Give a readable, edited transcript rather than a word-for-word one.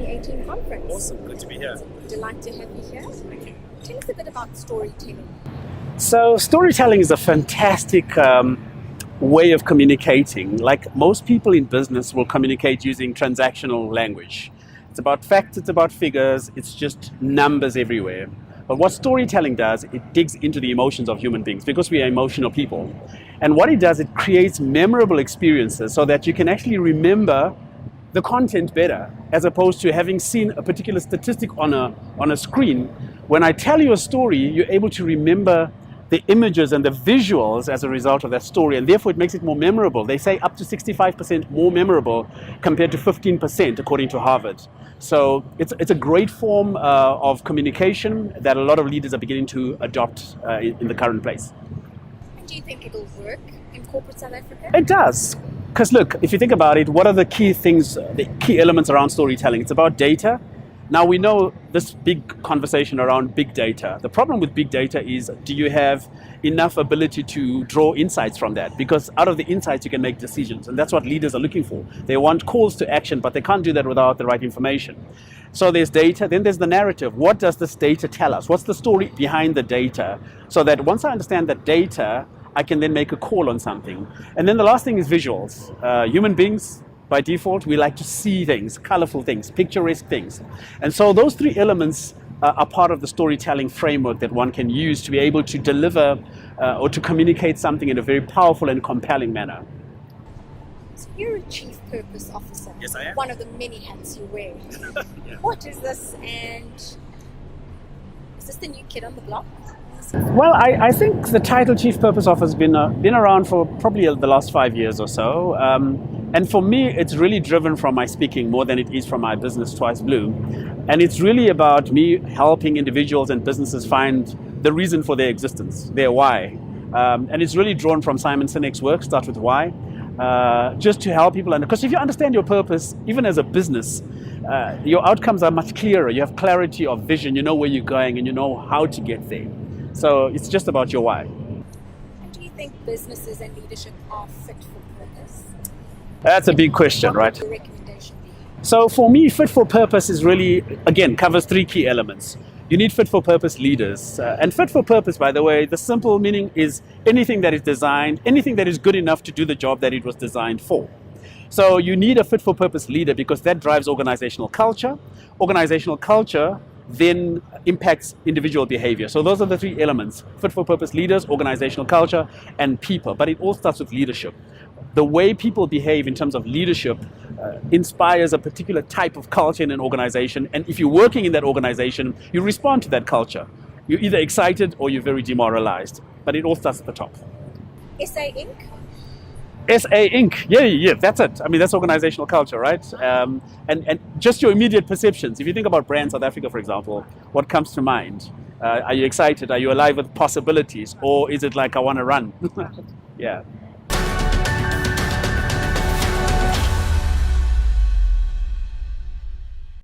2018 conference. Awesome, good to be here. Delight to have you here. Thank you. Tell us a bit about storytelling. So storytelling is a fantastic way of communicating. Like most people in business will communicate using transactional language. It's about facts, it's about figures, it's just numbers everywhere. But what storytelling does, it digs into the emotions of human beings because we are emotional people. And what it does, it creates memorable experiences so that you can actually remember the content better, as opposed to having seen a particular statistic on a screen. When I tell you a story, you're able to remember the images and the visuals as a result of that story, and therefore it makes it more memorable. They say up to 65% more memorable compared to 15% according to Harvard. So it's a great form of communication that a lot of leaders are beginning to adopt in the current place. And do you think it'll work in corporate South Africa? It does. Because look, if you think about it, what are the key things, the key elements around storytelling? It's about data. Now we know this big conversation around big data. The problem with big data is, do you have enough ability to draw insights from that? Because out of the insights you can make decisions, and that's what leaders are looking for. They want calls to action, but they can't do that without the right information. So there's data, then there's the narrative. What does this data tell us? What's the story behind the data? So that once I understand that data, I can then make a call on something. And then the last thing is visuals. Human beings, by default, we like to see things, colorful things, picturesque things. And so those three elements are part of the storytelling framework that one can use to be able to deliver or to communicate something in a very powerful and compelling manner. So you're a Chief Purpose Officer. Yes, I am. One of the many hats you wear. Yeah. What is this, and is this the new kid on the block? Well, I think the title Chief Purpose Officer has been around for probably the last 5 years or so. And for me, it's really driven from my speaking more than it is from my business Twice Blue. And it's really about me helping individuals and businesses find the reason for their existence, their why. And it's really drawn from Simon Sinek's work, Start With Why, just to help people. Because if you understand your purpose, even as a business, your outcomes are much clearer. You have clarity of vision, you know where you're going, and you know how to get there. So it's just about your why. And do you think businesses and leadership are fit for purpose? That's a big question, right? What would your recommendation be? So for me, fit for purpose is really, again, covers three key elements. You need fit for purpose leaders. And fit for purpose, by the way, the simple meaning is anything that is designed, anything that is good enough to do the job that it was designed for. So you need a fit for purpose leader because that drives organizational culture. Organizational culture then impacts individual behavior. So those are the three elements: fit for purpose leaders, organizational culture, and people. But it all starts with leadership. The way people behave in terms of leadership inspires a particular type of culture in an organization. And if you're working in that organization, you respond to that culture. You're either excited or you're very demoralized. But it all starts at the top. SA Inc.? SA Inc. Yeah, that's it. I mean, that's organizational culture, right? And just your immediate perceptions. If you think about Brand South Africa, for example, what comes to mind? Are you excited? Are you alive with possibilities? Or is it like, I want to run? Yeah.